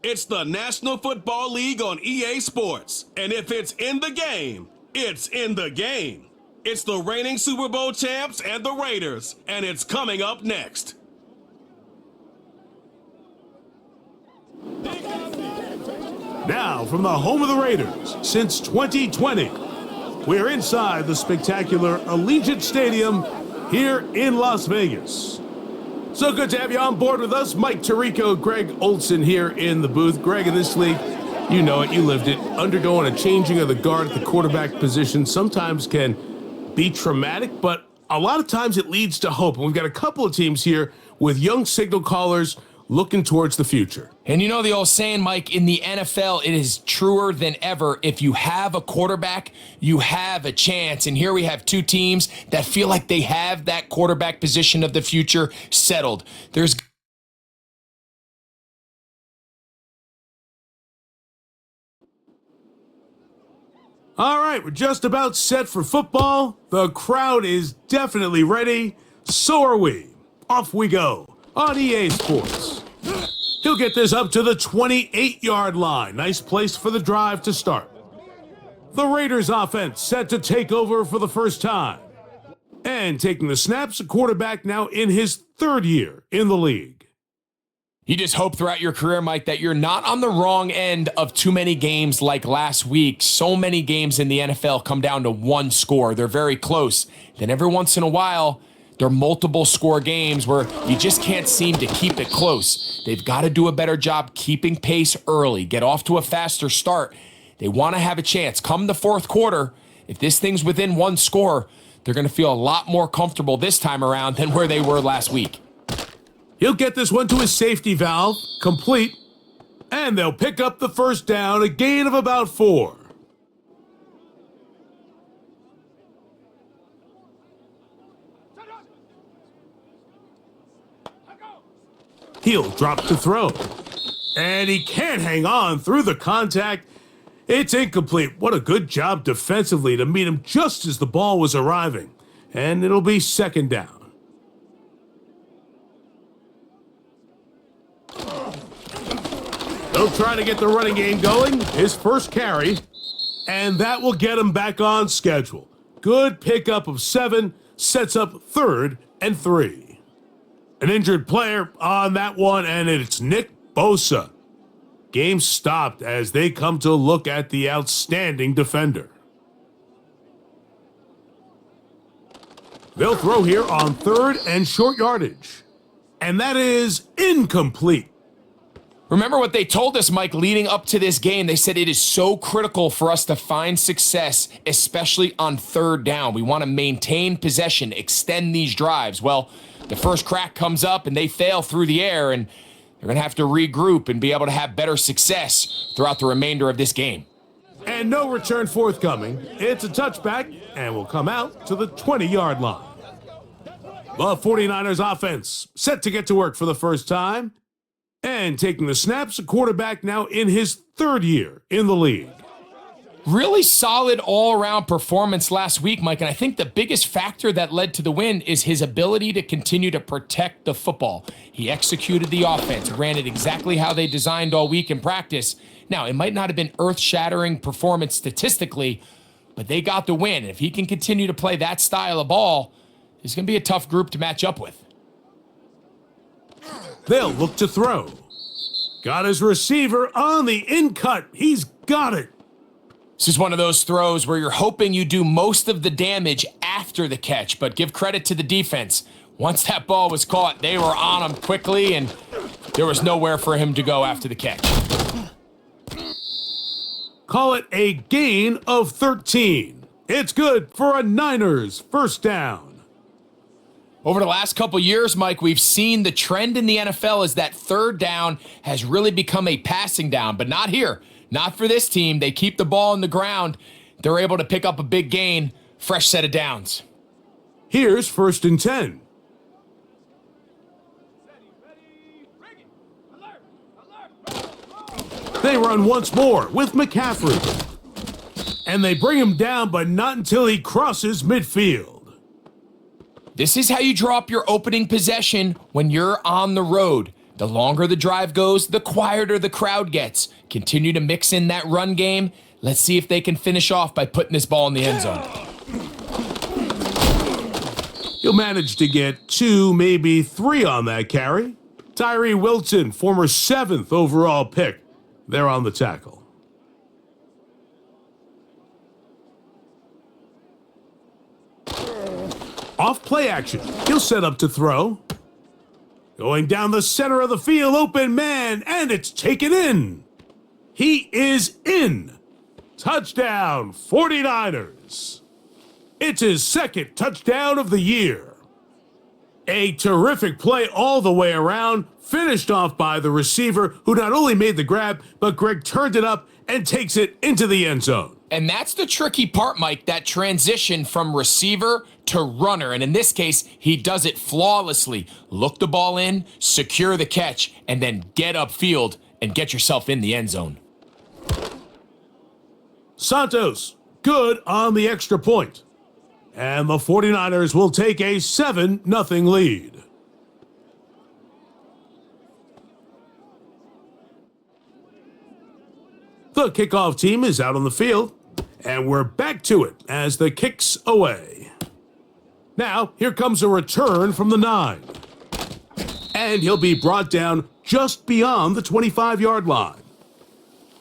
It's the National Football League on EA Sports. And if it's in the game, it's in the game. It's the reigning Super Bowl champs and the Raiders, and it's coming up next. Now, from the home of the Raiders since 2020, we're inside the spectacular Allegiant Stadium here in Las Vegas. So good to have you on board with us. Mike Tirico, Greg Olson here in the booth. Greg, in this league, you know it, you lived it. Undergoing a changing of the guard at the quarterback position sometimes can be traumatic, but a lot of times it leads to hope. And we've got a couple of teams here with young signal callers looking towards the future. And you know the old saying, Mike, in the NFL, it is truer than ever. If you have a quarterback, you have a chance. And here we have two teams that feel like they have that quarterback position of the future settled. There's All right, we're just about set for football. The crowd is definitely ready. So are we. Off we go on EA Sports. He'll get this up to the 28-yard line. Nice place for the drive to start. The Raiders offense set to take over for the first time. And taking the snaps, a quarterback now in his third year in the league. You just hope throughout your career, Mike, that you're not on the wrong end of too many games like last week. So many games in the NFL come down to one score. They're very close. Then every once in a while, there are multiple score games where you just can't seem to keep it close. They've got to do a better job keeping pace early, get off to a faster start. They want to have a chance. Come the fourth quarter, if this thing's within one score, they're going to feel a lot more comfortable this time around than where they were last week. He'll get this one to his safety valve, complete, and they'll pick up the first down, a gain of about 4. He'll drop the throw. And he can't hang on through the contact. It's incomplete. What a good job defensively to meet him just as the ball was arriving. And it'll be second down. They'll try to get the running game going. His first carry. And that will get him back on schedule. Good pickup of 7. Sets up 3rd and 3. An injured player on that one, and it's Nick Bosa. Game stopped as they come to look at the outstanding defender. They'll throw here on 3rd and short yardage. And that is incomplete. Remember what they told us, Mike, leading up to this game. They said it is so critical for us to find success, especially on 3rd down. We want to maintain possession, extend these drives. Well, the first crack comes up and they fail through the air, and they're going to have to regroup and be able to have better success throughout the remainder of this game. And no return forthcoming. It's a touchback and will come out to the 20-yard line. The 49ers offense set to get to work for the first time. And taking the snaps, a quarterback now in his 3rd year in the league. Really solid all-around performance last week, Mike, and I think the biggest factor that led to the win is his ability to continue to protect the football. He executed the offense, ran it exactly how they designed all week in practice. Now, it might not have been earth-shattering performance statistically, but they got the win. If he can continue to play that style of ball, it's going to be a tough group to match up with. They'll look to throw. Got his receiver on the in-cut. He's got it. This is one of those throws where you're hoping you do most of the damage after the catch, but give credit to the defense. Once that ball was caught, they were on him quickly, and there was nowhere for him to go after the catch. Call it a gain of 13. It's good for a Niners first down. Over the last couple years, Mike, we've seen the trend in the NFL is that 3rd down has really become a passing down, but not here. Not for this team. They keep the ball on the ground. They're able to pick up a big gain, fresh set of downs. Here's 1st and 10. They run once more with McCaffrey. And they bring him down, but not until he crosses midfield. This is how you draw up your opening possession when you're on the road. The longer the drive goes, the quieter the crowd gets. Continue to mix in that run game. Let's see if they can finish off by putting this ball in the end zone. He'll manage to get 2, maybe 3 on that carry. Tyree Wilson, former 7th overall pick, there on the tackle. Off play action. He'll set up to throw. Going down the center of the field, open man, and it's taken in. He is in. Touchdown, 49ers. It's his 2nd touchdown of the year. A terrific play all the way around, finished off by the receiver, who not only made the grab, but Greg turned it up and takes it into the end zone. And that's the tricky part, Mike, that transition from receiver to runner. And in this case, he does it flawlessly. Look the ball in, secure the catch, and then get upfield and get yourself in the end zone. Santos, good on the extra point. And the 49ers will take a 7-0 lead. The kickoff team is out on the field, and we're back to it as the kick's away. Now, here comes a return from the 9. And he'll be brought down just beyond the 25-yard line.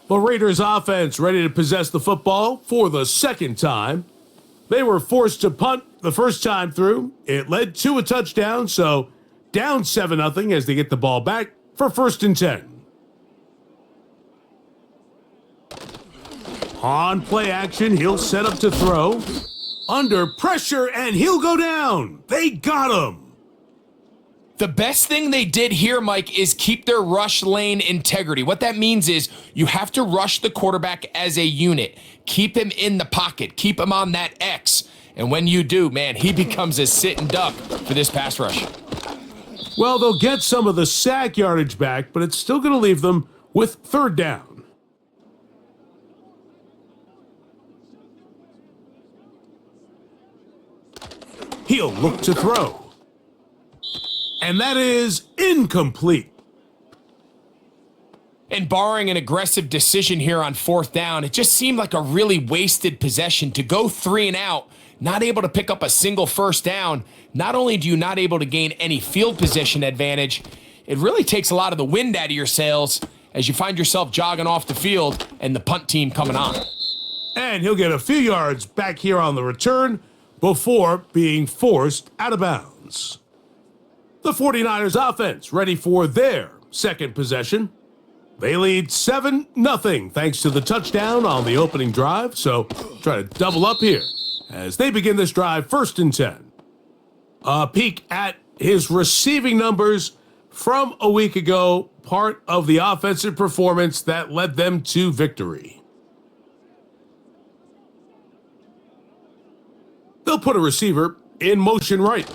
The Raiders offense ready to possess the football for the 2nd time. They were forced to punt the first time through. It led to a touchdown, so down 7-0 as they get the ball back for 1st and 10. On play action, he'll set up to throw. Under pressure, and he'll go down. They got him. The best thing they did here, Mike, is keep their rush lane integrity. What that means is you have to rush the quarterback as a unit. Keep him in the pocket. Keep him on that X. And when you do, man, he becomes a sitting duck for this pass rush. Well, they'll get some of the sack yardage back, but it's still going to leave them with 3rd down. He'll look to throw. And that is incomplete. And barring an aggressive decision here on 4th down, it just seemed like a really wasted possession to go 3 and out, not able to pick up a single 1st down. Not only do you not able to gain any field position advantage, it really takes a lot of the wind out of your sails as you find yourself jogging off the field and the punt team coming on. And he'll get a few yards back here on the return before being forced out of bounds. The 49ers offense ready for their 2nd possession. They lead 7-0 thanks to the touchdown on the opening drive, so try to double up here as they begin this drive 1st and 10. A peek at his receiving numbers from a week ago, part of the offensive performance that led them to victory. They'll put a receiver in motion right.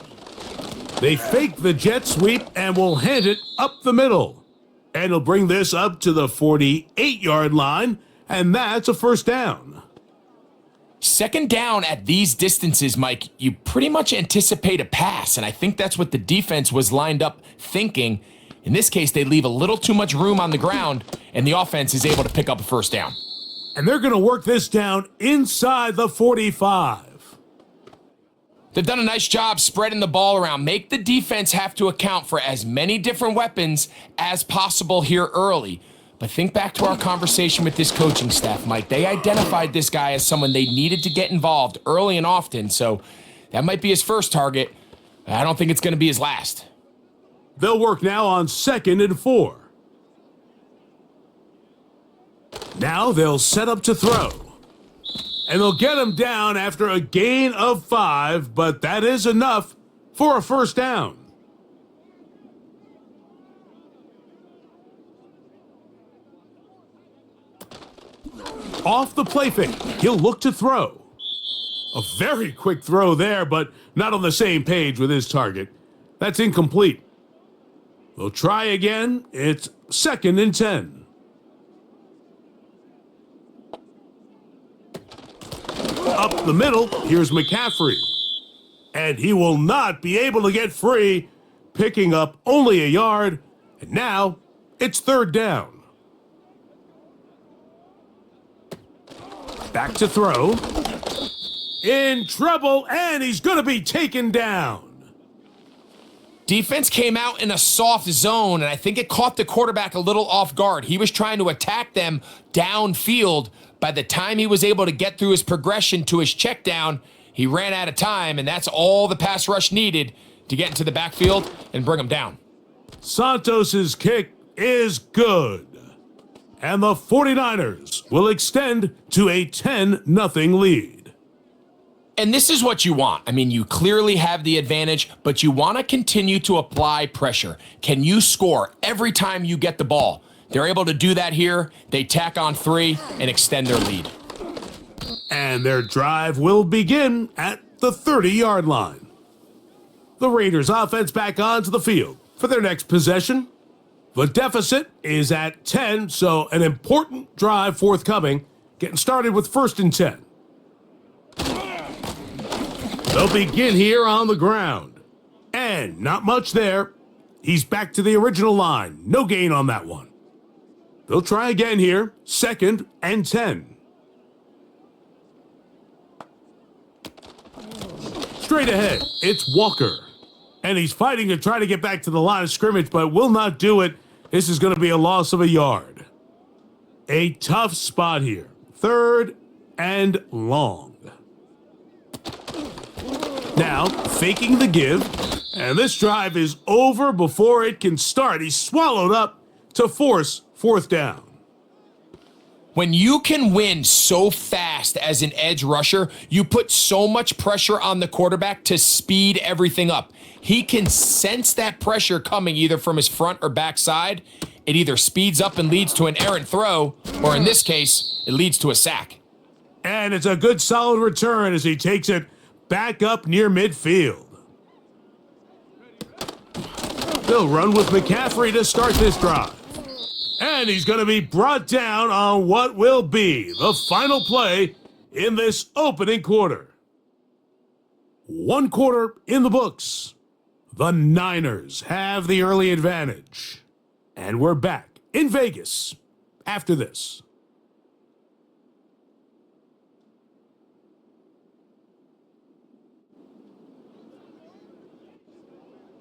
They fake the jet sweep and will hand it up the middle. And he'll bring this up to the 48-yard line, and that's a 1st down. 2nd down at these distances, Mike, you pretty much anticipate a pass, and I think that's what the defense was lined up thinking. In this case, they leave a little too much room on the ground, and the offense is able to pick up a 1st down. And they're going to work this down inside the 45. They've done a nice job spreading the ball around. Make the defense have to account for as many different weapons as possible here early. But think back to our conversation with this coaching staff, Mike. They identified this guy as someone they needed to get involved early and often, so that might be his first target. I don't think it's going to be his last. They'll work now on 2nd and 4. Now they'll set up to throw. And they'll get him down after a gain of 5, but that is enough for a 1st down. Off the play fake, he'll look to throw. A very quick throw there, but not on the same page with his target. That's incomplete. They'll try again. It's 2nd and 10. Up the middle, here's McCaffrey. And he will not be able to get free, picking up only a yard And now, it's third down. Back to throw. In trouble, and he's going to be taken down. Defense came out in a soft zone, and I think it caught the quarterback a little off guard. He was trying to attack them downfield. By the time he was able to get through his progression to his check down, he ran out of time, and that's all the pass rush needed to get into the backfield and bring him down. Santos's kick is good. And the 49ers will extend to a 10-0 lead. And this is what you want. I mean, you clearly have the advantage, but you want to continue to apply pressure. Can you score every time you get the ball? They're able to do that here. They tack on 3 and extend their lead. And their drive will begin at the 30-yard line. The Raiders offense back onto the field for their next possession. The deficit is at 10, so an important drive forthcoming, getting started with 1st and 10. They'll begin here on the ground. And not much there. He's back to the original line. No gain on that one. They'll try again here. 2nd and 10. Straight ahead, it's Walker. And he's fighting to try to get back to the line of scrimmage, but will not do it. This is going to be a loss of a yard. A tough spot here. 3rd and long. Now, faking the give, and this drive is over before it can start. He's swallowed up to force 4th down. When you can win so fast as an edge rusher, you put so much pressure on the quarterback to speed everything up. He can sense that pressure coming either from his front or back side. It either speeds up and leads to an errant throw, or in this case, it leads to a sack. And it's a good solid return as he takes it back up near midfield. They'll run with McCaffrey to start this drive. And he's going to be brought down on what will be the final play in this opening quarter. 1 quarter in the books. The Niners have the early advantage. And we're back in Vegas after this.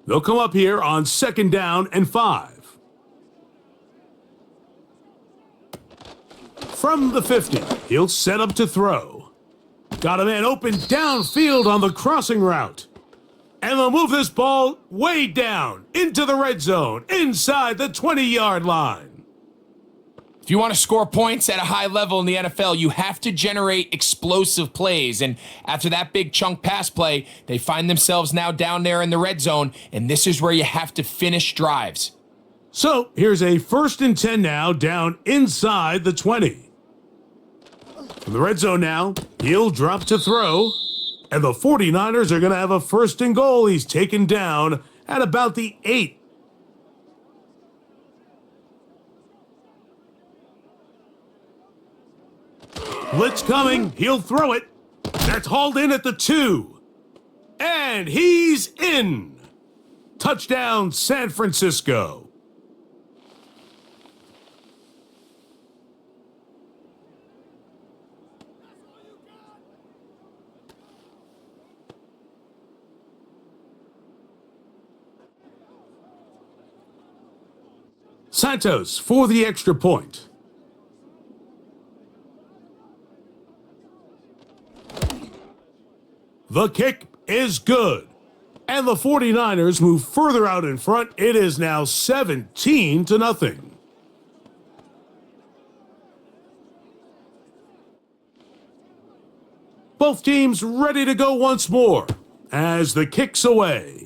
They'll come up here on 2nd down and 5. From the 50, he'll set up to throw. Got a man open downfield on the crossing route. And they'll move this ball way down into the red zone, inside the 20-yard line. If you want to score points at a high level in the NFL, you have to generate explosive plays. And after that big chunk pass play, they find themselves now down there in the red zone, and this is where you have to finish drives. So here's a 1st and 10 now, down inside the 20. From the red zone now, he'll drop to throw. And the 49ers are going to have a 1st and goal. He's taken down at about the 8. Blitz coming. He'll throw it. That's hauled in at the 2. And he's in. Touchdown, San Francisco. Santos for the extra point. The kick is good. And the 49ers move further out in front. It is now 17-0. Both teams ready to go once more as the kick's away.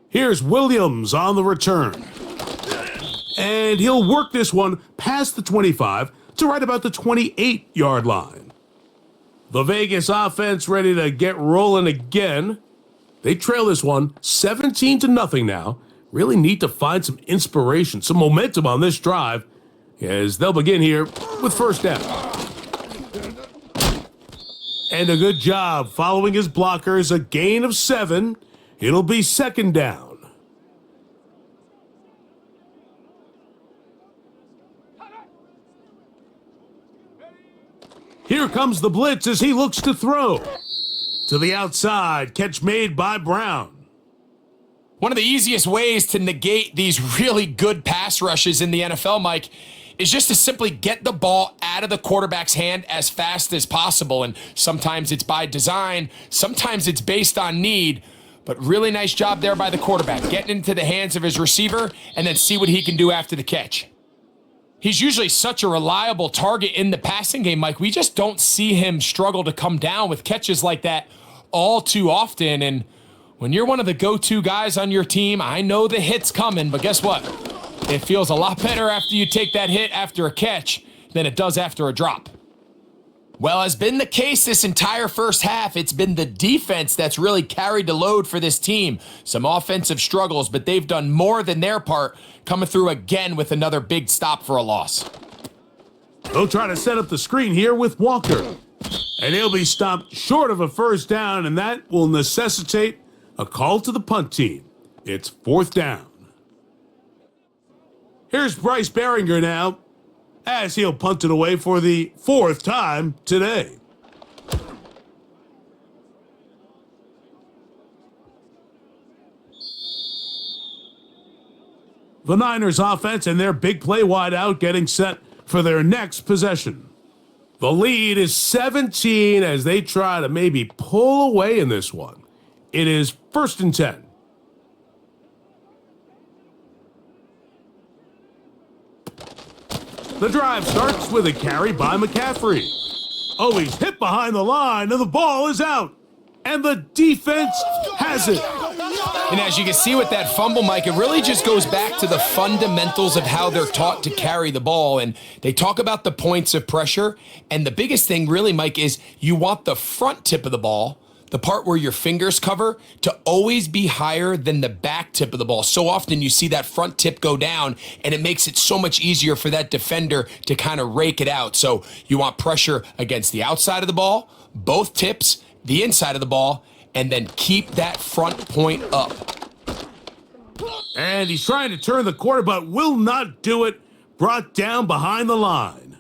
Here's Williams on the return. And he'll work this one past the 25 to right about the 28-yard line. The Vegas offense ready to get rolling again. They trail this one 17-0 now. Really need to find some inspiration, some momentum on this drive as they'll begin here with 1st down. And a good job following his blockers, a gain of 7. It'll be 2nd down. Here comes the blitz as he looks to throw. To the outside, catch made by Brown. One of the easiest ways to negate these really good pass rushes in the NFL, Mike, is just to simply get the ball out of the quarterback's hand as fast as possible. And sometimes it's by design, sometimes it's based on need, but really nice job there by the quarterback, getting into the hands of his receiver and then see what he can do after the catch. He's usually such a reliable target in the passing game, Mike. We just don't see him struggle to come down with catches like that all too often. And when you're one of the go-to guys on your team, I know the hit's coming, but guess what? It feels a lot better after you take that hit after a catch than it does after a drop. Well, as been the case this entire first half, it's been the defense that's really carried the load for this team. Some offensive struggles, but they've done more than their part, coming through again with another big stop for a loss. They'll try to set up the screen here with Walker. And he'll be stopped short of a first down, and that will necessitate a call to the punt team. It's 4th down. Here's Bryce Behringer now, as he'll punt it away for the 4th time today. The Niners offense and their big play wide out getting set for their next possession. The lead is 17 as they try to maybe pull away in this one. It is 1st and 10. The drive starts with a carry by McCaffrey. Oh, he's hit behind the line, and the ball is out. And the defense has it. And as you can see with that fumble, Mike, it really just goes back to the fundamentals of how they're taught to carry the ball. And they talk about the points of pressure. And the biggest thing really, Mike, is you want the front tip of the ball, the part where your fingers cover, to always be higher than the back tip of the ball. So often you see that front tip go down, and it makes it so much easier for that defender to kind of rake it out. So you want pressure against the outside of the ball, both tips, the inside of the ball, and then keep that front point up. And he's trying to turn the corner, but will not do it. Brought down behind the line.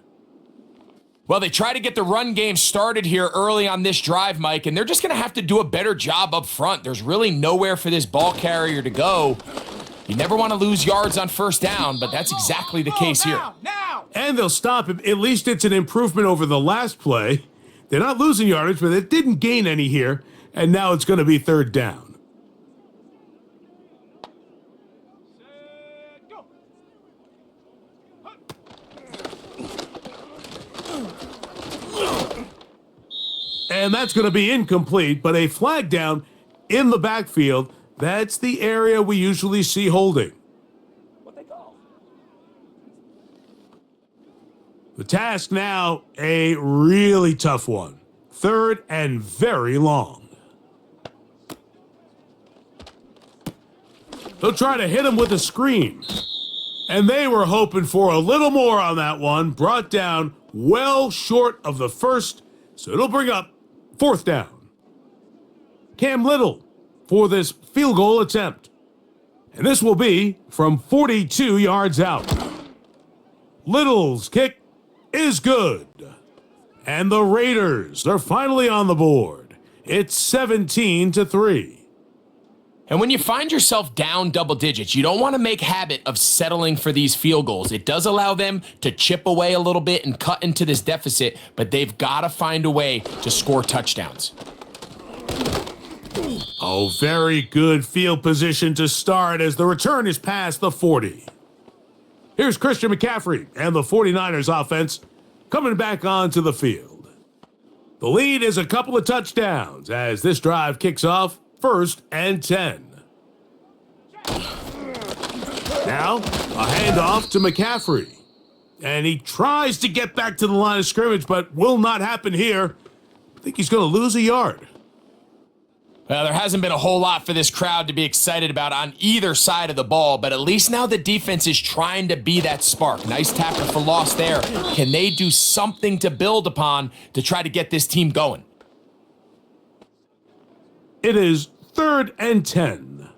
Well, they try to get the run game started here early on this drive, Mike, and they're just going to have to do a better job up front. There's really nowhere for this ball carrier to go. You never want to lose yards on first down, but that's exactly the case here. And they'll stop him. At least it's an improvement over the last play. They're not losing yardage, but it didn't gain any here. And now it's going to be 3rd down. And that's going to be incomplete, but a flag down in the backfield. That's the area we usually see holding. The task now, a really tough one. 3rd and very long. They'll try to hit him with a screen. And they were hoping for a little more on that one. Brought down well short of the first, so it'll bring up 4th down. Cam Little for this field goal attempt. And this will be from 42 yards out. Little's kick is good. And the Raiders are finally on the board. It's 17-3. And when you find yourself down double digits, you don't want to make habit of settling for these field goals. It does allow them to chip away a little bit and cut into this deficit, but they've got to find a way to score touchdowns. Oh, very good field position to start as the return is past the 40. Here's Christian McCaffrey and the 49ers offense coming back onto the field. The lead is a couple of touchdowns as this drive kicks off 1st and 10. Now, a handoff to McCaffrey. And he tries to get back to the line of scrimmage, but will not happen here. I think he's going to lose a yard. Well, there hasn't been a whole lot for this crowd to be excited about on either side of the ball, but at least now the defense is trying to be that spark. Nice tackle for loss there. Can they do something to build upon to try to get this team going? It is 3rd and 10.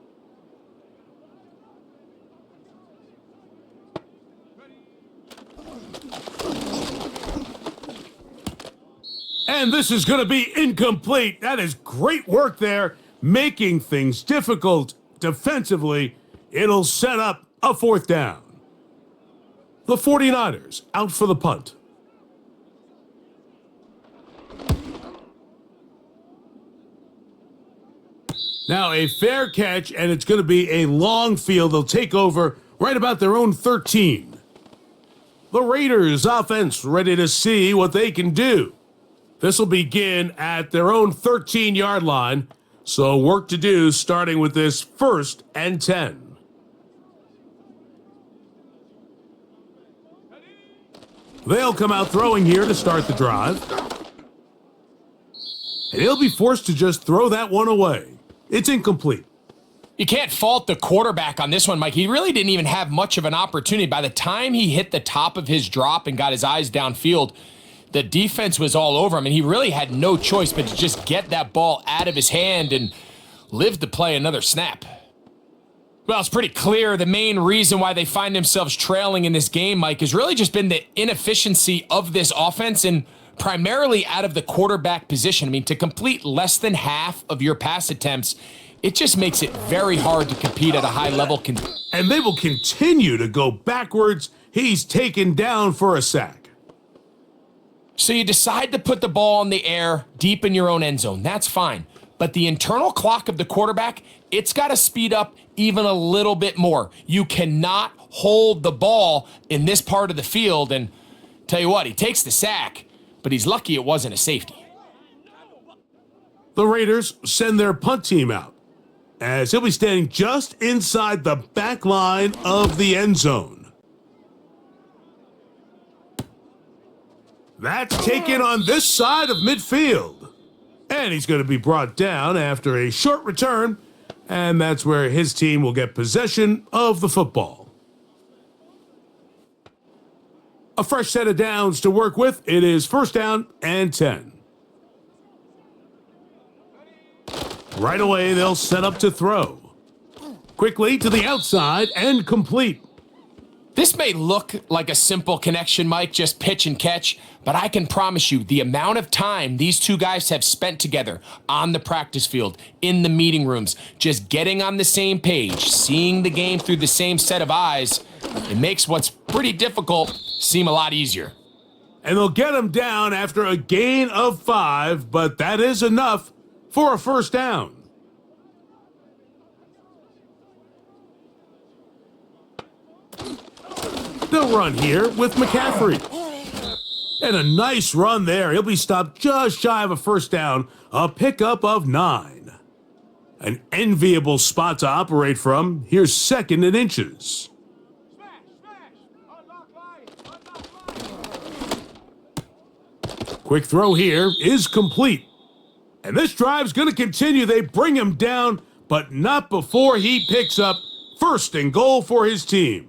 And this is going to be incomplete. That is great work there, making things difficult defensively. It'll set up a fourth down. The 49ers out for the punt. Now a fair catch, and it's going to be a long field. They'll take over right about their own 13. The Raiders offense ready to see what they can do. This will begin at their own 13-yard line, so work to do starting with this 1st and 10. They'll come out throwing here to start the drive. And he'll be forced to just throw that one away. It's incomplete. You can't fault the quarterback on this one, Mike. He really didn't even have much of an opportunity. By the time he hit the top of his drop and got his eyes downfield, the defense was all over him, and he really had no choice but to just get that ball out of his hand and live to play another snap. Well, it's pretty clear the main reason why they find themselves trailing in this game, Mike, has really just been the inefficiency of this offense and primarily out of the quarterback position. I mean, to complete less than half of your pass attempts, it just makes it very hard to compete at a high level. And they will continue to go backwards. He's taken down for a sack. So you decide to put the ball in the air deep in your own end zone. That's fine. But the internal clock of the quarterback, it's got to speed up even a little bit more. You cannot hold the ball in this part of the field. And tell you what, he takes the sack, but he's lucky it wasn't a safety. The Raiders send their punt team out, as he'll be standing just inside the back line of the end zone. That's taken on this side of midfield. And he's going to be brought down after a short return, and that's where his team will get possession of the football. A fresh set of downs to work with. It is 1st down and 10. Right away, they'll set up to throw. Quickly to the outside and complete. This may look like a simple connection, Mike, just pitch and catch, but I can promise you the amount of time these two guys have spent together on the practice field, in the meeting rooms, just getting on the same page, seeing the game through the same set of eyes, it makes what's pretty difficult seem a lot easier. And they'll get him down after a gain of 5, but that is enough for a 1st down. They'll run here with McCaffrey. And a nice run there. He'll be stopped just shy of a 1st down, a pickup of 9. An enviable spot to operate from. Here's 2nd and inches. Quick throw here is complete. And this drive's going to continue. They bring him down, but not before he picks up 1st and goal for his team.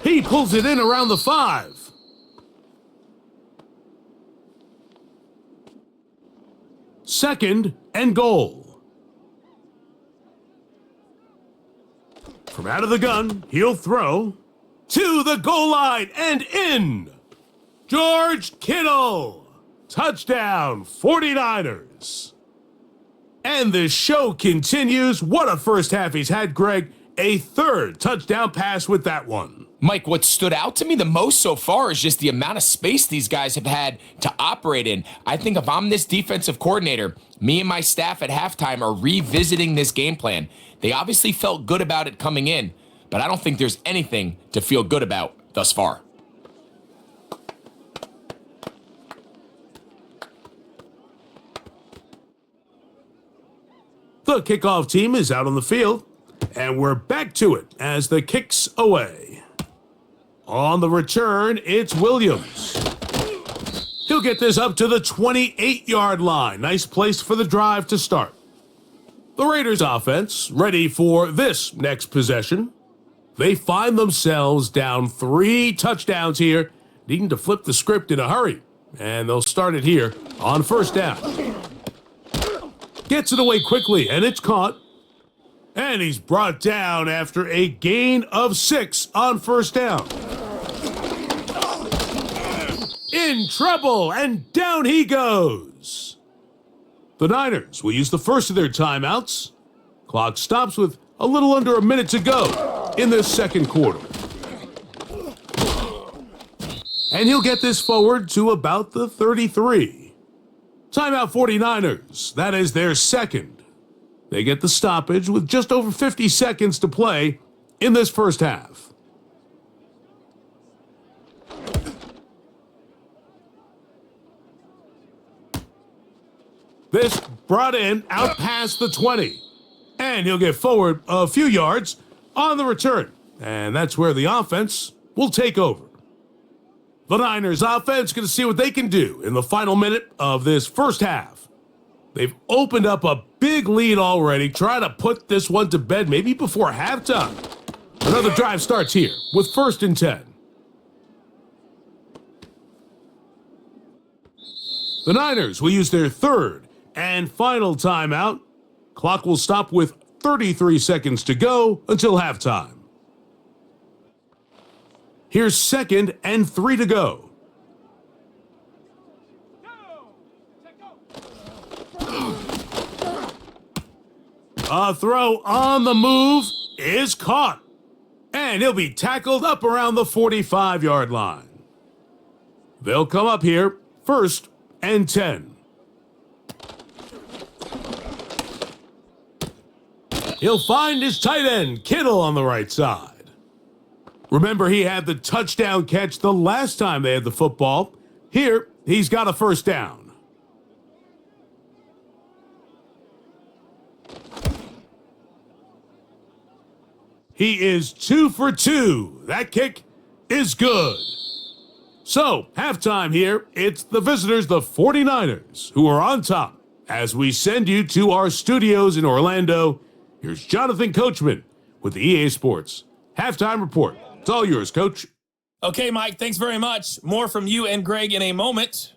He pulls it in around the 5. Second and goal. From out of the gun, he'll throw to the goal line and in. George Kittle. Touchdown, 49ers. And the show continues. What a first half he's had, Greg. A 3rd touchdown pass with that one. Mike, what stood out to me the most so far is just the amount of space these guys have had to operate in. I think if I'm this defensive coordinator, me and my staff at halftime are revisiting this game plan. They obviously felt good about it coming in, but I don't think there's anything to feel good about thus far. The kickoff team is out on the field, and we're back to it as the kick's away. On the return, it's Williams. He'll get this up to the 28-yard line. Nice place for the drive to start. The Raiders offense ready for this next possession. They find themselves down 3 touchdowns here. needing to flip the script in a hurry. And they'll start it here on first down. Gets it away quickly, and it's caught. And he's brought down after a gain of 6 on first down. In trouble, and down he goes. The Niners will use the first of their timeouts. Clock stops with a little under a minute to go in this second quarter. And he'll get this forward to about the 33. Timeout 49ers. That is their second. They get the stoppage with just over 50 seconds to play in this first half. This brought in out past the 20. And he'll get forward a few yards on the return. And that's where the offense will take over. The Niners offense going to see what they can do in the final minute of this first half. They've opened up a big lead already, trying to put this one to bed maybe before halftime. Another drive starts here with 1st and 10. The Niners will use their third and final timeout. Clock will stop with 33 seconds to go until halftime. Here's 2nd and 3 to go. A throw on the move is caught. And he'll be tackled up around the 45-yard line. They'll come up here 1st and 10. He'll find his tight end, Kittle, on the right side. Remember, he had the touchdown catch the last time they had the football. Here, he's got a first down. He is 2 for 2. That kick is good. So, halftime here, it's the visitors, the 49ers, who are on top. As we send you to our studios in Orlando, here's Jonathan Coachman with the EA Sports Halftime Report. It's all yours, Coach. Okay, Mike, thanks very much. More from you and Greg in a moment.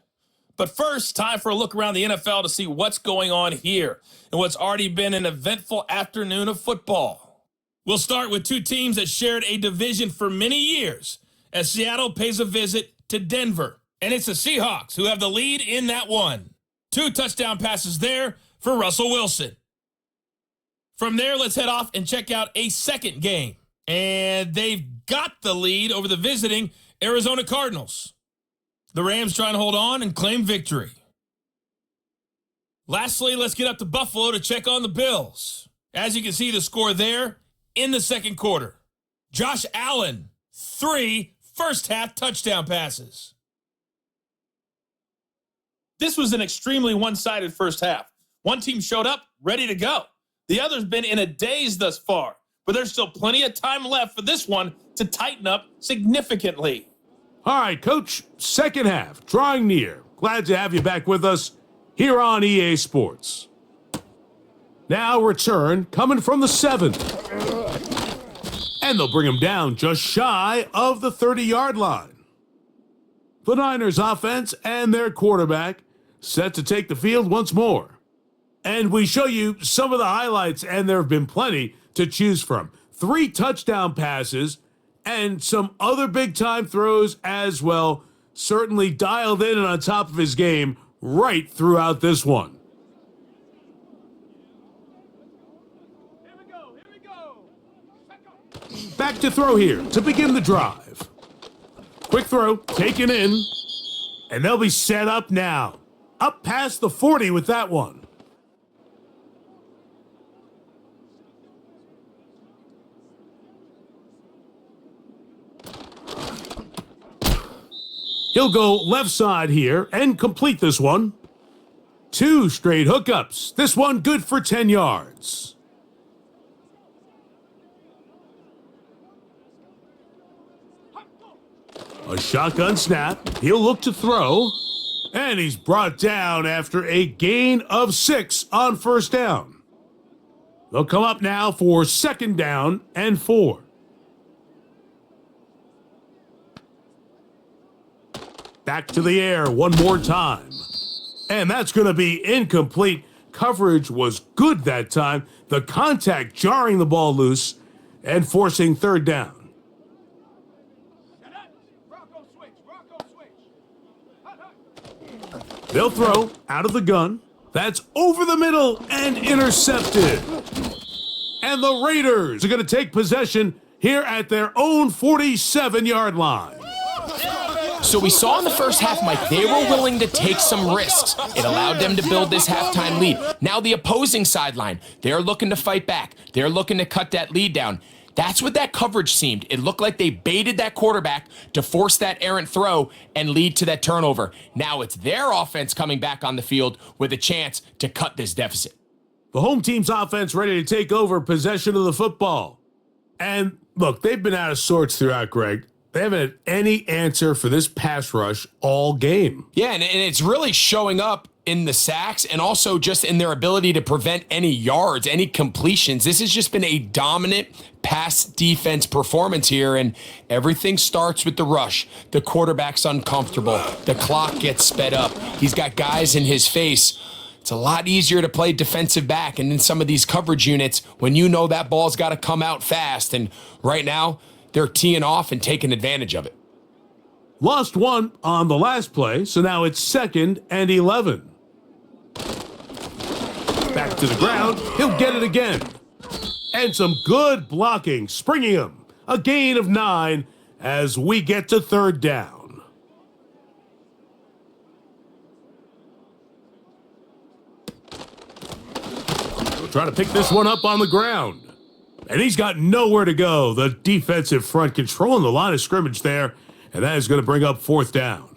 But first, time for a look around the NFL to see what's going on here and what's already been an eventful afternoon of football. We'll start with two teams that shared a division for many years as Seattle pays a visit to Denver. And it's the Seahawks who have the lead in that one. 2 touchdown passes there for Russell Wilson. From there, let's head off and check out a second game. And they've got the lead over the visiting Arizona Cardinals. The Rams trying to hold on and claim victory. Lastly, let's get up to Buffalo to check on the Bills. As you can see, the score there in the second quarter. Josh Allen, 3 first-half touchdown passes. This was an extremely one-sided first half. One team showed up, ready to go. The other's been in a daze thus far. But there's still plenty of time left for this one to tighten up significantly. All right, Coach, second half, drawing near. Glad to have you back with us here on EA Sports. Now return coming from the 7. And they'll bring him down just shy of the 30-yard line. The Niners offense and their quarterback set to take the field once more. And we show you some of the highlights, and there have been plenty to choose from. 3 touchdown passes and some other big-time throws as well. Certainly dialed in and on top of his game right throughout this one. Here we go. Back to throw here to begin the drive. Quick throw, taken in, and they'll be set up now. Up past the 40 with that one. He'll go left side here and complete this one. 2 straight hookups. This one good for 10 yards. A shotgun snap. He'll look to throw. And he's brought down after a gain of 6 on first down. They'll come up now for 2nd down and 4. Back to the air one more time. And that's going to be incomplete. Coverage was good that time. The contact jarring the ball loose and forcing third down. Rocco switch. Rocco switch. They'll throw out of the gun. That's over the middle and intercepted. And the Raiders are going to take possession here at their own 47-yard line. So we saw in the first half, Mike, they were willing to take some risks. It allowed them to build this halftime lead. Now the opposing sideline, they're looking to fight back. They're looking to cut that lead down. That's what that coverage seemed. It looked like they baited that quarterback to force that errant throw and lead to that turnover. Now it's their offense coming back on the field with a chance to cut this deficit. The home team's offense ready to take over possession of the football. And look, they've been out of sorts throughout, Greg. They haven't had any answer for this pass rush all game. Yeah, and it's really showing up in the sacks and also just in their ability to prevent any yards, any completions. This has just been a dominant pass defense performance here, and everything starts with the rush. The quarterback's uncomfortable. The clock gets sped up. He's got guys in his face. It's a lot easier to play defensive back, and in some of these coverage units, when you know that ball's got to come out fast, and right now, they're teeing off and taking advantage of it. Lost one on the last play, so now it's 2nd and 11. Back to the ground, he'll get it again. And some good blocking, springing him. A gain of 9 as we get to third down. We'll try to pick this one up on the ground. And he's got nowhere to go. The defensive front controlling the line of scrimmage there, and that is going to bring up fourth down.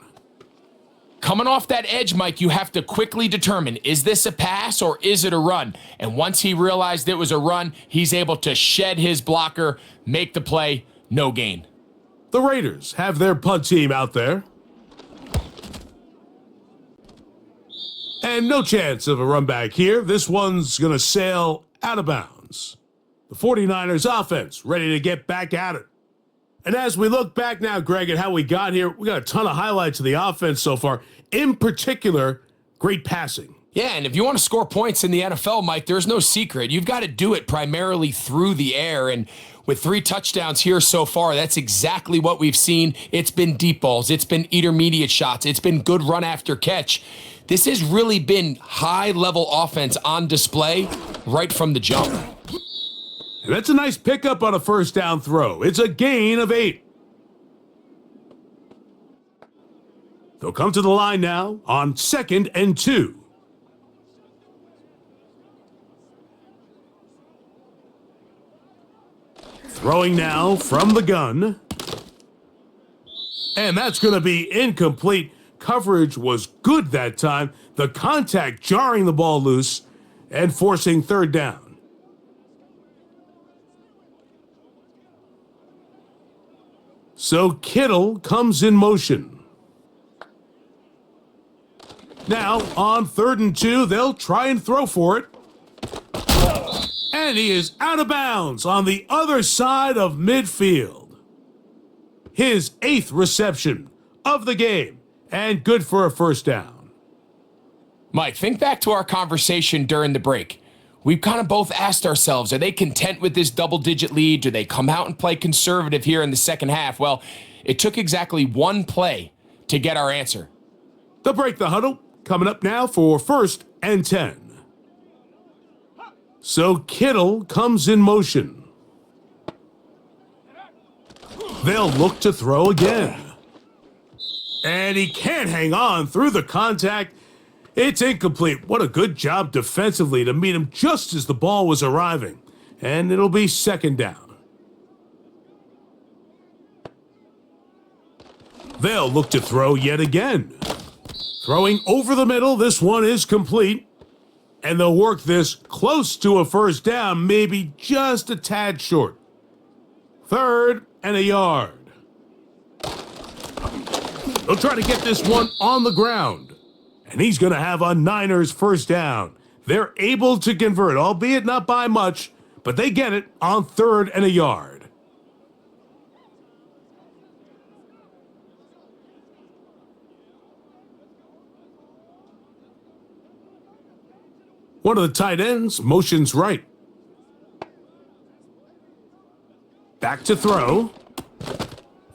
Coming off that edge, Mike, you have to quickly determine, is this a pass or is it a run? And once he realized it was a run, he's able to shed his blocker, make the play, no gain. The Raiders have their punt team out there. And no chance of a run back here. This one's going to sail out of bounds. The 49ers offense ready to get back at it. And as we look back now, Greg, at how we got here, we got a ton of highlights of the offense so far. In particular, great passing. Yeah, and if you want to score points in the NFL, Mike, there's no secret. You've got to do it primarily through the air. And with 3 touchdowns here so far, that's exactly what we've seen. It's been deep balls. It's been intermediate shots. It's been good run after catch. This has really been high-level offense on display right from the jump. And that's a nice pickup on a first down throw. It's a gain of 8. They'll come to the line now on 2nd and 2. Throwing now from the gun. And that's going to be incomplete. Coverage was good that time. The contact jarring the ball loose and forcing third down. So Kittle comes in motion. Now, on 3rd and 2, they'll try and throw for it. And he is out of bounds on the other side of midfield. His 8th reception of the game, and good for a first down. Mike, think back to our conversation during the break. We've kind of both asked ourselves, are they content with this double-digit lead? Do they come out and play conservative here in the second half? Well, it took exactly one play to get our answer. They'll break the huddle. Coming up now for 1st and 10. So Kittle comes in motion. They'll look to throw again. And he can't hang on through the contact. It's incomplete. What a good job defensively to meet him just as the ball was arriving. And it'll be 2nd down. They'll look to throw yet again. Throwing over the middle, this one is complete. And they'll work this close to a first down, maybe just a tad short. 3rd and a yard. They'll try to get this one on the ground. And he's going to have a Niners first down. They're able to convert, albeit not by much, but they get it on 3rd and a yard. One of the tight ends motions right. Back to throw.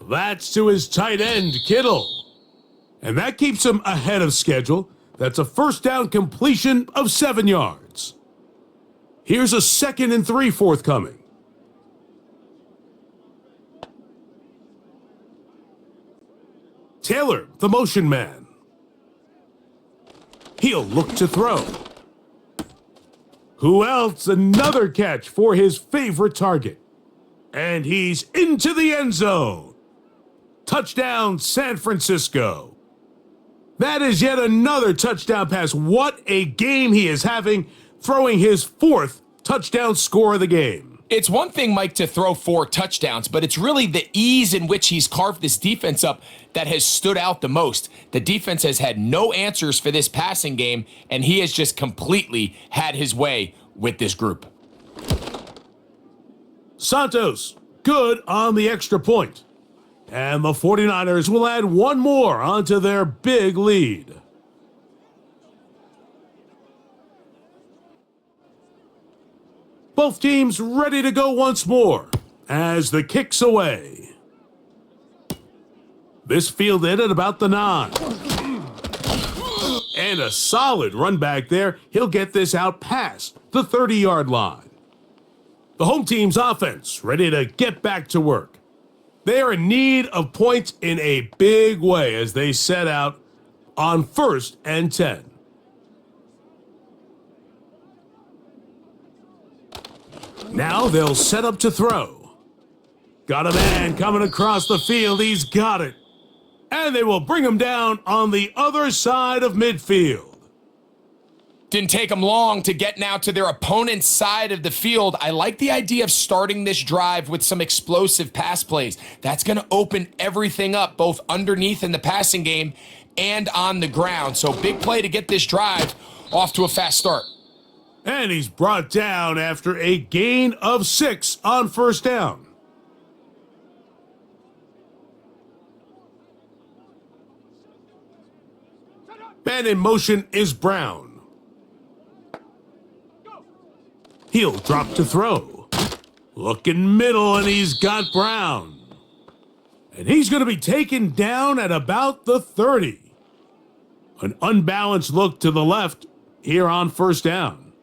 That's to his tight end, Kittle. And that keeps him ahead of schedule. That's a first down completion of 7 yards. Here's a 2nd and 3 forthcoming. Taylor, the motion man. He'll look to throw. Who else? Another catch for his favorite target. And he's into the end zone. Touchdown, San Francisco. That is yet another touchdown pass. What a game he is having, throwing his 4th touchdown score of the game. It's one thing, Mike, to throw 4 touchdowns, but it's really the ease in which he's carved this defense up that has stood out the most. The defense has had no answers for this passing game, and he has just completely had his way with this group. Santos, good on the extra point. And the 49ers will add one more onto their big lead. Both teams ready to go once more as the kick's away. This fielded at about the 9. And a solid run back there. He'll get this out past the 30-yard line. The home team's offense ready to get back to work. They are in need of points in a big way as they set out on 1st and 10. Now they'll set up to throw. Got a man coming across the field. He's got it. And they will bring him down on the other side of midfield. Didn't take them long to get now to their opponent's side of the field. I like the idea of starting this drive with some explosive pass plays. That's going to open everything up, both underneath in the passing game and on the ground. So big play to get this drive off to a fast start. And he's brought down after a gain of 6 on 1st down. Man in motion is Brown. He'll drop to throw. Looking middle, and he's got Brown. And he's going to be taken down at about the 30. An unbalanced look to the left here on 1st down.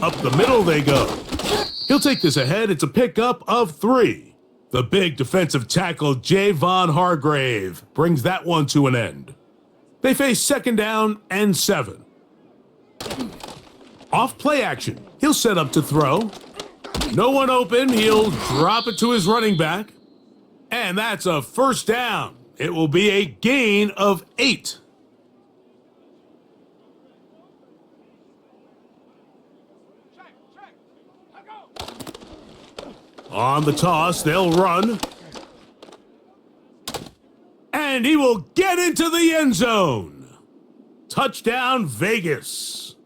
Up the middle they go. He'll take this ahead. It's a pickup of 3. The big defensive tackle, Javon Hargrave, brings that one to an end. They face 2nd down and 7. Off play action. He'll set up to throw. No one open. He'll drop it to his running back. And that's a 1st down. It will be a gain of 8. On the toss, they'll run. And he will get into the end zone. Touchdown, Vegas.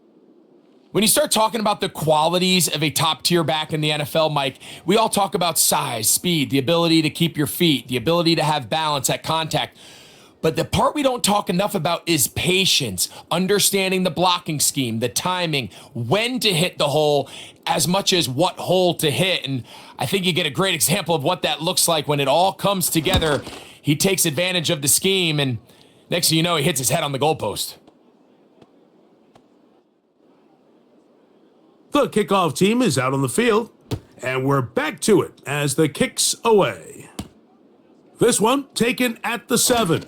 When you start talking about the qualities of a top-tier back in the NFL, Mike, we all talk about size, speed, the ability to keep your feet, the ability to have balance at contact. But the part we don't talk enough about is patience, understanding the blocking scheme, the timing, when to hit the hole, as much as what hole to hit. And I think you get a great example of what that looks like when it all comes together. He takes advantage of the scheme, and next thing you know, he hits his head on the goalpost. The kickoff team is out on the field, and we're back to it as the kick's away. This one taken at the 7.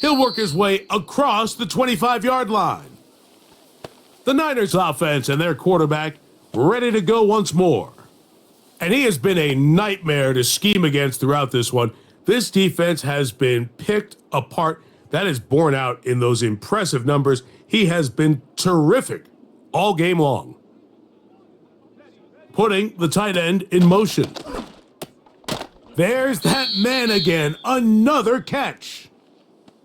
He'll work his way across the 25-yard line. The Niners offense and their quarterback ready to go once more. And he has been a nightmare to scheme against throughout this one. This defense has been picked apart. That is borne out in those impressive numbers. He has been terrific all game long. Putting the tight end in motion. There's that man again. Another catch.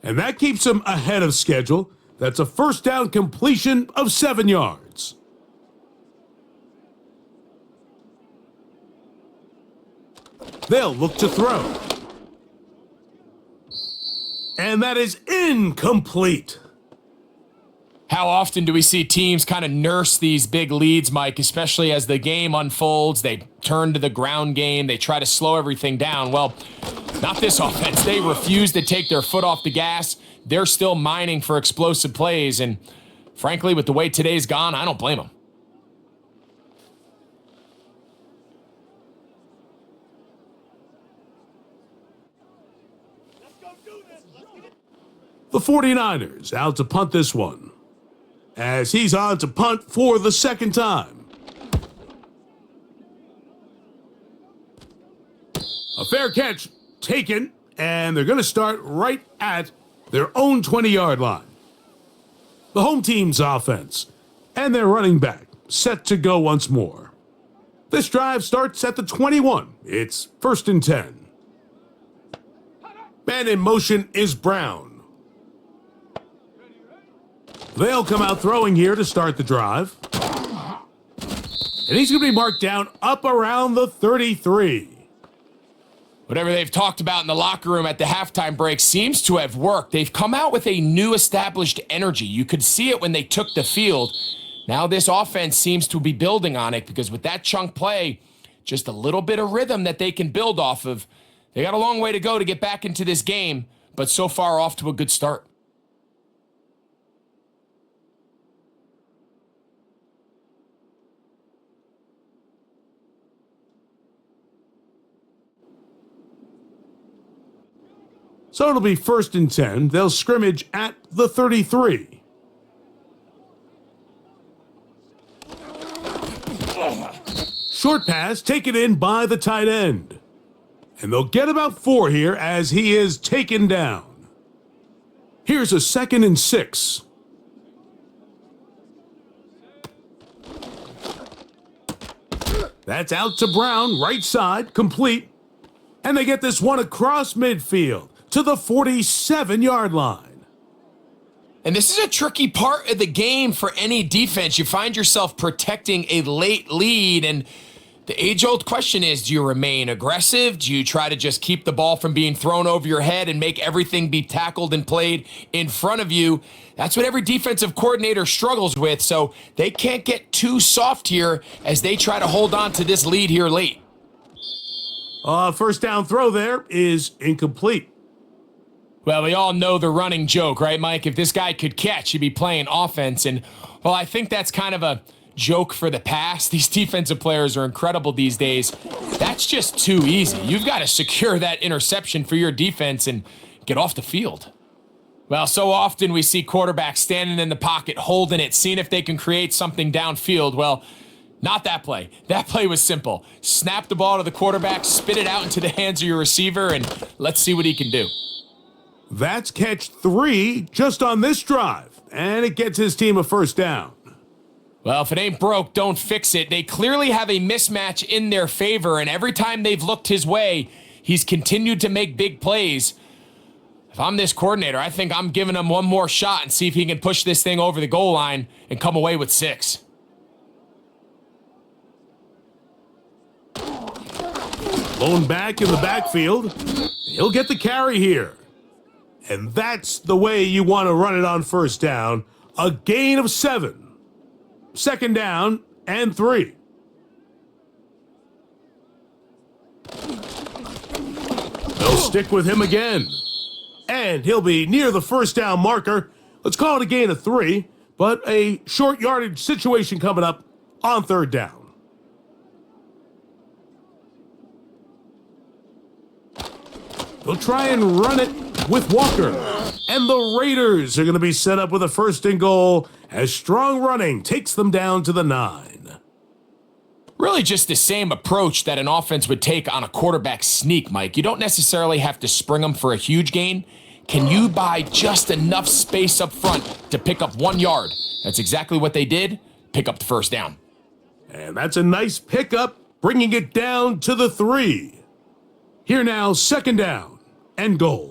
And that keeps him ahead of schedule. That's a 1st down completion of 7 yards. They'll look to throw. And that is incomplete. How often do we see teams kind of nurse these big leads, Mike, especially as the game unfolds? They turn to the ground game. They try to slow everything down. Well, not this offense. They refuse to take their foot off the gas. They're still mining for explosive plays. And frankly, with the way today's gone, I don't blame them. The 49ers out to punt this one, as he's on to punt for the second time. A fair catch taken, and they're going to start right at their own 20-yard line. The home team's offense and their running back set to go once more. This drive starts at the 21. It's 1st and 10. Man in motion is Brown. They'll come out throwing here to start the drive. And he's going to be marked down up around the 33. Whatever they've talked about in the locker room at the halftime break seems to have worked. They've come out with a new established energy. You could see it when they took the field. Now this offense seems to be building on it, because with that chunk play, just a little bit of rhythm that they can build off of. They got a long way to go to get back into this game, but so far off to a good start. So it'll be 1st and 10. They'll scrimmage at the 33. Short pass taken in by the tight end. And they'll get about 4 here as he is taken down. Here's a 2nd and 6. That's out to Brown, right side, complete. And they get this one across midfield to the 47-yard line. And this is a tricky part of the game for any defense. You find yourself protecting a late lead, and the age-old question is, do you remain aggressive? Do you try to just keep the ball from being thrown over your head and make everything be tackled and played in front of you? That's what every defensive coordinator struggles with, so they can't get too soft here as they try to hold on to this lead here late. First down throw there is incomplete. Well, we all know the running joke, right, Mike? If this guy could catch, he'd be playing offense. And, well, I think that's kind of a joke for the past. These defensive players are incredible these days. That's just too easy. You've got to secure that interception for your defense and get off the field. Well, so often we see quarterbacks standing in the pocket, holding it, seeing if they can create something downfield. Well, not that play. That play was simple. Snap the ball to the quarterback, spit it out into the hands of your receiver, and let's see what he can do. That's catch 3 just on this drive, and it gets his team a first down. Well, if it ain't broke, don't fix it. They clearly have a mismatch in their favor, and every time they've looked his way, he's continued to make big plays. If I'm this coordinator, I think I'm giving him one more shot and see if he can push this thing over the goal line and come away with 6. Blown back in the backfield. He'll get the carry here. And that's the way you want to run it on first down. A gain of 7. 2nd down and 3. They'll stick with him again. And he'll be near the first down marker. Let's call it a gain of 3, but a short yardage situation coming up on 3rd down. They'll try and run it with Walker. And the Raiders are going to be set up with a 1st and goal as strong running takes them down to the 9. Really just the same approach that an offense would take on a quarterback sneak, Mike. You don't necessarily have to spring them for a huge gain. Can you buy just enough space up front to pick up 1 yard? That's exactly what they did. Pick up the first down. And that's a nice pickup, bringing it down to the 3. Here now, 2nd down and goal.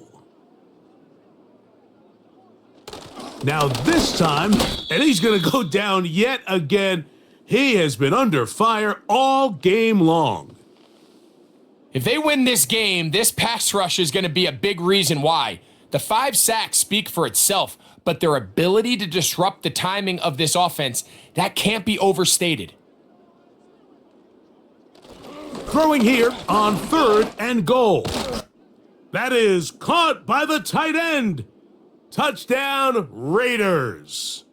Now this time, and he's going to go down yet again. He has been under fire all game long. If they win this game, this pass rush is going to be a big reason why. The 5 sacks speak for itself, but their ability to disrupt the timing of this offense, that can't be overstated. Throwing here on 3rd and goal. That is caught by the tight end. Touchdown, Raiders.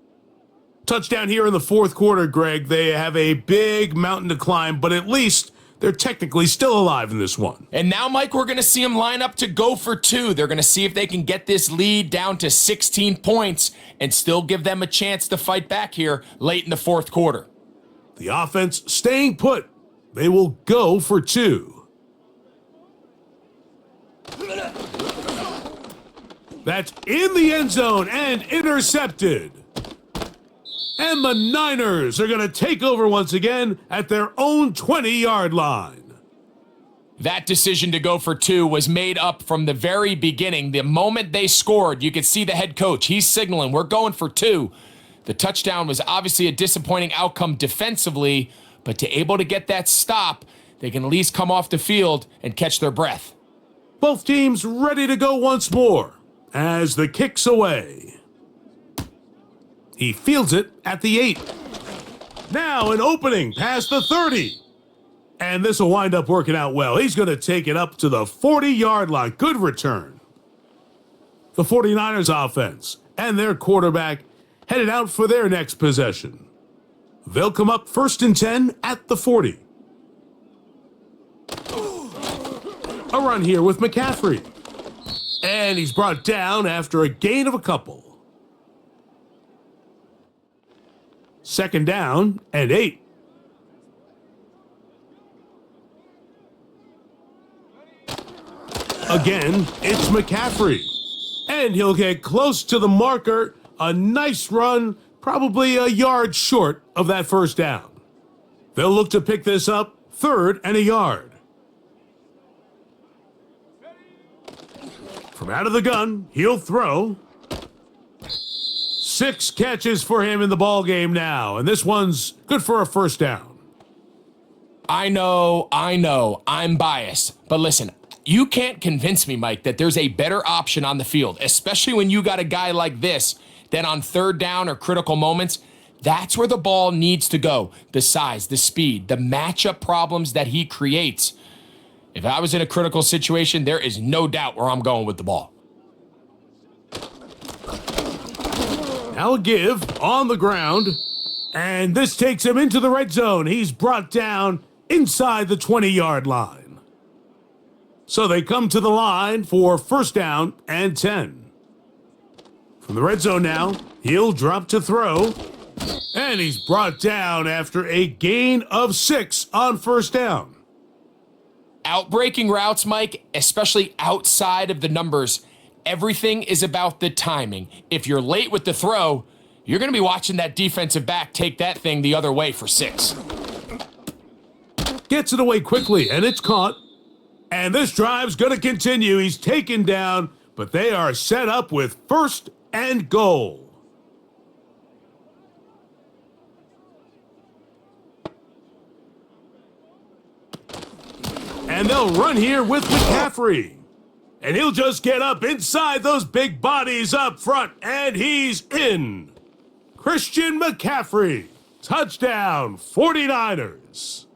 Touchdown here in the 4th quarter, Greg. They have a big mountain to climb, but at least they're technically still alive in this one. And now, Mike, we're going to see them line up to go for 2. They're going to see if they can get this lead down to 16 points and still give them a chance to fight back here late in the 4th quarter. The offense staying put. They will go for 2. That's in the end zone and intercepted. And the Niners are going to take over once again at their own 20-yard line. That decision to go for 2 was made up from the very beginning. The moment they scored, you could see the head coach. He's signaling, we're going for 2. The touchdown was obviously a disappointing outcome defensively, but to able to get that stop, they can at least come off the field and catch their breath. Both teams ready to go once more as the kick's away. He fields it at the 8. Now an opening past the 30. And this will wind up working out well. He's going to take it up to the 40-yard line. Good return. The 49ers offense and their quarterback headed out for their next possession. They'll come up 1st and 10 at the 40. A run here with McCaffrey. And he's brought down after a gain of a couple. 2nd down and 8. Again, it's McCaffrey. And he'll get close to the marker. A nice run, probably a yard short of that 1st down. They'll look to pick this up 3rd and a yard. From out of the gun, he'll throw. 6 catches for him in the ball game now, and this one's good for a 1st down. I know, I'm biased, but listen, you can't convince me, Mike, that there's a better option on the field, especially when you got a guy like this, that on 3rd down or critical moments, that's where the ball needs to go. The size, the speed, the matchup problems that he creates. If I was in a critical situation, there is no doubt where I'm going with the ball. Now a give on the ground, and this takes him into the red zone. He's brought down inside the 20-yard line. So they come to the line for 1st down and 10. From the red zone now, he'll drop to throw, and he's brought down after a gain of 6 on 1st down. Outbreaking routes, Mike, especially outside of the numbers, everything is about the timing. If you're late with the throw, you're going to be watching that defensive back take that thing the other way for 6. Gets it away quickly, and it's caught. And this drive's going to continue. He's taken down, but they are set up with 1st and goal. And they'll run here with McCaffrey. And he'll just get up inside those big bodies up front, and he's in. Christian McCaffrey, touchdown, 49ers.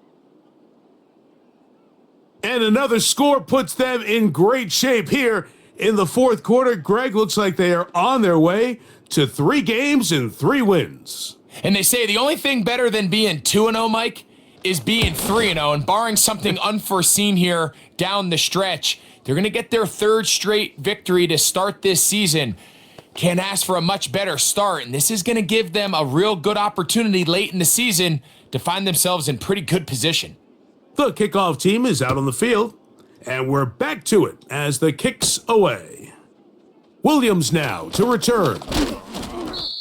And another score puts them in great shape here in the 4th quarter. Greg, looks like they are on their way to 3 games and 3 wins. And they say the only thing better than being 2-0, Mike, is being 3-0. And barring something unforeseen here down the stretch, they're going to get their 3rd straight victory to start this season. Can't ask for a much better start, and this is going to give them a real good opportunity late in the season to find themselves in pretty good position. The kickoff team is out on the field, and we're back to it as the kick's away. Williams now to return.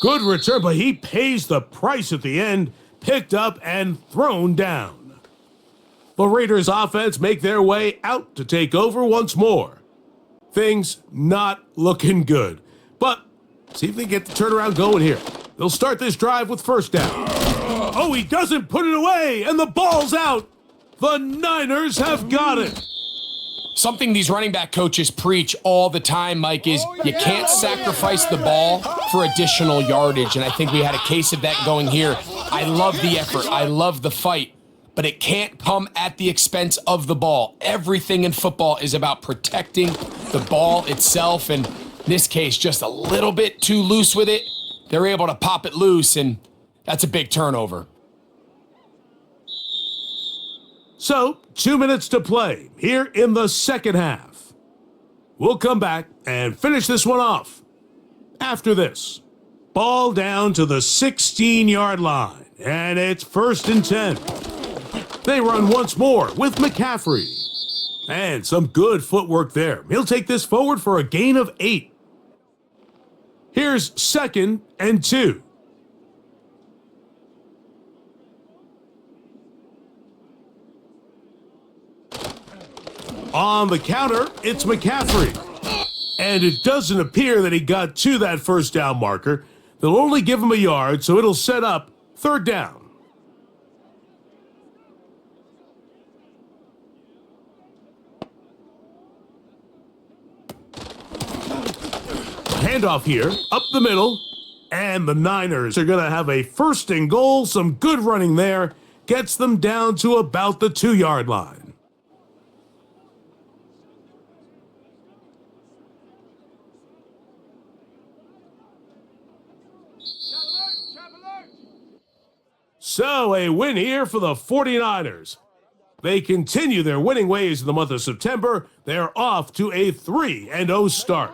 Good return, but he pays the price at the end, picked up and thrown down. The Raiders offense make their way out to take over once more. Things not looking good, but see if they get the turnaround going here. They'll start this drive with 1st down. Oh, he doesn't put it away, and the ball's out. The Niners have got it. Something these running back coaches preach all the time, Mike, is you can't sacrifice the ball for additional yardage. And I think we had a case of that going here. I love the effort. I love the fight. But it can't come at the expense of the ball. Everything in football is about protecting the ball itself. And in this case, just a little bit too loose with it. They're able to pop it loose, and that's a big turnover. So, 2 minutes to play here in the second half. We'll come back and finish this one off after this. Ball down to the 16-yard line, and it's 1st and 10. They run once more with McCaffrey. And some good footwork there. He'll take this forward for a gain of 8. Here's 2nd and 2. On the counter, it's McCaffrey. And it doesn't appear that he got to that first down marker. They'll only give him a yard, so it'll set up 3rd down. Handoff here, up the middle. And the Niners are going to have a 1st and goal. Some good running there. Gets them down to about the 2-yard line. So, a win here for the 49ers. They continue their winning ways in the month of September. They're off to a 3-0 start.